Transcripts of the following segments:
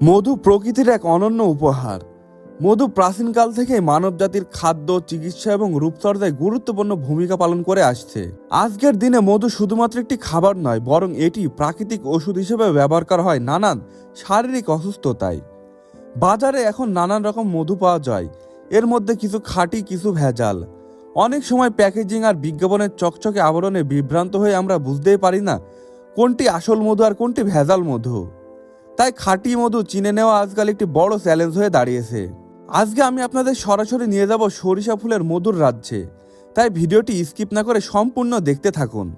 মধু প্রকৃতির এক অনন্য উপহার। মধু প্রাচীনকাল থেকে মানবজাতির খাদ্য, চিকিৎসা এবং রূপচর্চায় গুরুত্বপূর্ণ ভূমিকা পালন করে আসছে। আজকের দিনে মধু শুধুমাত্র একটি খাবার নয়, বরং এটি প্রাকৃতিক ওষুধ হিসেবে ব্যবহার করা হয় নানান শারীরিক অসুস্থতায়। বাজারে এখন নানান রকম মধু পাওয়া যায়, এর মধ্যে কিছু খাঁটি, কিছু ভেজাল। অনেক সময় প্যাকেজিং আর বিজ্ঞাপনের চকচকে আবরণে বিভ্রান্ত হয়ে আমরা বুঝতেই পারি না কোনটি আসল মধু আর কোনটি ভেজাল মধু। তাই খাঁটি মধু চিনে নেওয়া আজকাল একটি বড় চ্যালেঞ্জ হয়ে দাঁড়িয়েছে। আজকে আমি আপনাদের সরাসরি নিয়ে যাব সরিষা ফুলের মধুর রাজ্যে, তাই ভিডিওটি স্কিপ না করে সম্পূর্ণ দেখতে থাকুন।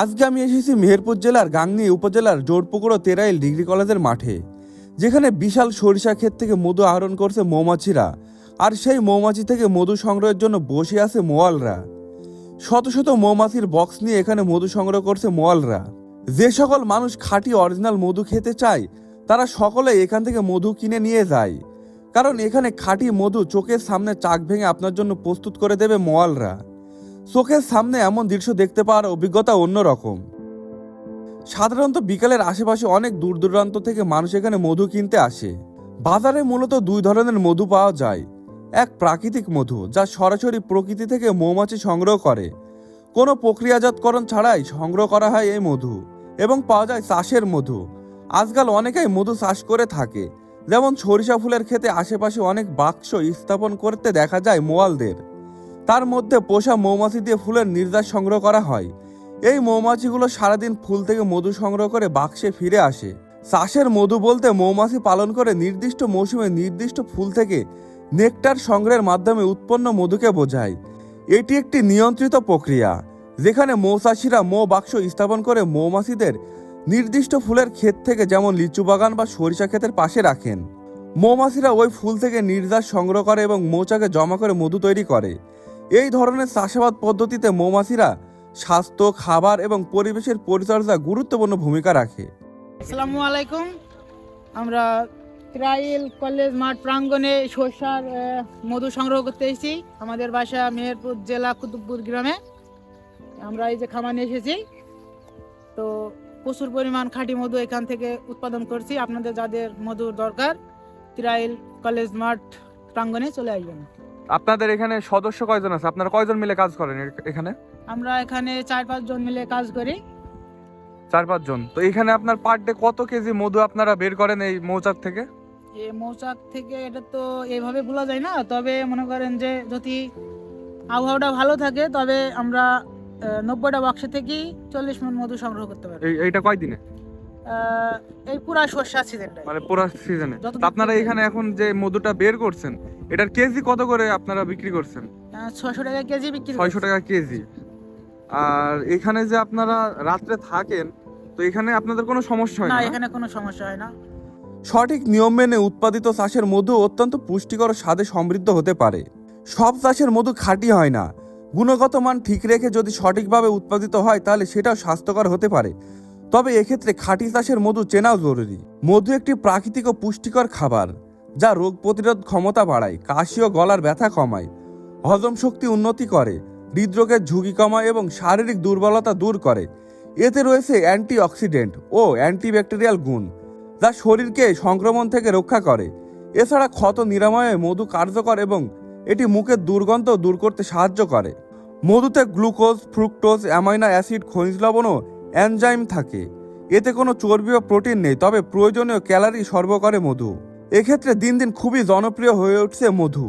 আজকে আমি এসেছি মেহেরপুর জেলার গাংনী উপজেলার জোড়পুকুর ও তেরাইল ডিগ্রি কলেজের মাঠে, যেখানে বিশাল সরিষা ক্ষেত থেকে মধু আহরণ করছে মৌমাছিরা, আর সেই মৌমাছি থেকে মধু সংগ্রহের জন্য বসে আছে মোয়ালরা। শত শত মৌমাছির বক্স নিয়ে এখানে মধু সংগ্রহ করছে মোয়ালরা। যে সকল মানুষ খাঁটি অরিজিনাল মধু খেতে চায় তারা সকলে এখান থেকে মধু কিনে নিয়ে যায়, কারণ এখানে খাঁটি মধু চোখের সামনে চাক ভেঙে আপনার জন্য প্রস্তুত করে দেবে মোয়ালরা। চোখের সামনে এমন দৃশ্য দেখতে পাওয়ার অভিজ্ঞতা অন্যরকম। সাধারণত বিকালের আশেপাশে অনেক দূর দূরান্ত থেকে মানুষ এখানে মধু কিনতে আসে। বাজারে মূলত দুই ধরনের মধু পাওয়া যায়। এক প্রাকৃতিক মধু, যা সরাসরি প্রকৃতি থেকে মৌমাছি সংগ্রহ করে, কোনো প্রক্রিয়াজাতকরণ ছাড়াই সংগ্রহ করা হয় এই মধু। এবং পাওয়া যায় চাষের মধু। আজকাল অনেকেই মধু চাষ করে থাকে, যেমন সরিষা ফুলের ক্ষেতে আশেপাশে অনেক বাক্স স্থাপন করতে দেখা যায় মোয়ালদের। তার মধ্যে পোষা মৌমাছি দিয়ে ফুলের নির্যাস সংগ্রহ করা হয়। এই মৌমাছিগুলো সারাদিন ফুল থেকে মধু সংগ্রহ করে বাক্সে ফিরে আসে। চাষের মধু বলতে মৌমাছি পালন করে নির্দিষ্ট মৌসুমে নির্দিষ্ট ফুল থেকে নেকটার সংগ্রহের মাধ্যমে উৎপন্ন মধুকে বোঝায়। এটি একটি নিয়ন্ত্রিত প্রক্রিয়া, যেখানে মৌচাষিরা মৌ বাক্স স্থাপন করে মৌমাছিদের নির্দিষ্ট ফুলের ক্ষেত থেকে, যেমন লিচু বাগান বা সরিষা ক্ষেতের পাশে রাখেন। মৌমাছিরা ওই ফুল থেকে নির্যাস সংগ্রহ করে এবং মৌচাকে জমা করে মধু তৈরি করে। এই ধরনের চাষাবাদ পদ্ধতিতে মৌমাছিরা স্বাস্থ্য, খাবার এবং পরিবেশের পরিচর্যা গুরুত্বপূর্ণ ভূমিকা রাখে। আসসালামু আলাইকুম। আমরা তেরাইল কলেজ মাঠ প্রাঙ্গণে সরষার মধু সংগ্রহ করতে এসেছি। আমাদের বাসা মেহেরপুর জেলা কুতুবপুর গ্রামে। আমরা এই যে খামারে এসেছি, তো প্রচুর পরিমাণ খাঁটি মধু এখান থেকে উৎপাদন করছি। আপনাদের যাদের মধুর দরকার, তেরাইল কলেজ মাঠ প্রাঙ্গণে চলে আসবেন। আপনাদের এখানে সদস্য কয়জন আছে? আপনারা কয়জন মিলে কাজ করেন এখানে? আমরা এখানে 4-5 জন মিলে কাজ করি। 4-5 জন। তো এখানে আপনার পার ডে কত কেজি মধু আপনারা বের করেন এই মৌচাক থেকে? এই মৌচাক থেকে এটা তো এইভাবে বলা যায় না, তবে মনে করেন যে যদি আবহাওয়াটা ভালো থাকে তবে আমরা 90টা বাক্স থেকে 40 মণ মধু সংগ্রহ করতে পারি। এইটা কয় দিনে? এই পুরা সরষা সিজনটা, মানে পুরো সিজনে। আপনারা এখানে এখন যে মধুটা বের করছেন, এটার কেজি কত করে আপনারা বিক্রি করছেন? 600 টাকা কেজি বিক্রি। 600 টাকা কেজি। আর এখানে যে আপনারা রাত্রে থাকেন, তো এখানে আপনাদের কোনো সমস্যা হয় না? না, এখানে কোনো সমস্যা হয় না। সঠিক নিয়ম মেনে উৎপাদিত চাষের মধু অত্যন্ত পুষ্টিকর ও স্বাদে সমৃদ্ধ হতে পারে। সব চাষের মধু খাঁটি হয় না। গুণগত মান ঠিক রেখে যদি সঠিকভাবে উৎপাদিত হয় তাহলে সেটাও স্বাস্থ্যকর হতে পারে। তবে এক্ষেত্রে খাঁটি চাষের মধু চেনাও জরুরি। মধু একটি প্রাকৃতিক ও পুষ্টিকর খাবার, যা রোগ প্রতিরোধ ক্ষমতা বাড়ায়, কাশি ও গলার ব্যথা কমায়, হজম শক্তি উন্নতি করে, হৃদরোগের ঝুঁকি কমায় এবং শারীরিক দুর্বলতা দূর করে। এতে রয়েছে অ্যান্টিঅক্সিডেন্ট ও অ্যান্টিব্যাকটেরিয়াল গুণ, যা শরীরকে সংক্রমণ থেকে রক্ষা করে। এছাড়া ক্ষত নিরাময়ে মধু কার্যকর এবং এটি মুখের দুর্গন্ধ দূর করতে সাহায্য করে। মধুতে গ্লুকোজ, ফ্রুক্টোজ, অ্যামাইনো অ্যাসিড, খনিজ লবণ ও এনজাইম থাকে। এতে কোনো চর্বি বা প্রোটিন নেই, তবে প্রয়োজনীয় ক্যালোরি সরবরাহ করে মধু। এক্ষেত্রে দিন দিন খুবই জনপ্রিয় হয়ে উঠছে মধু।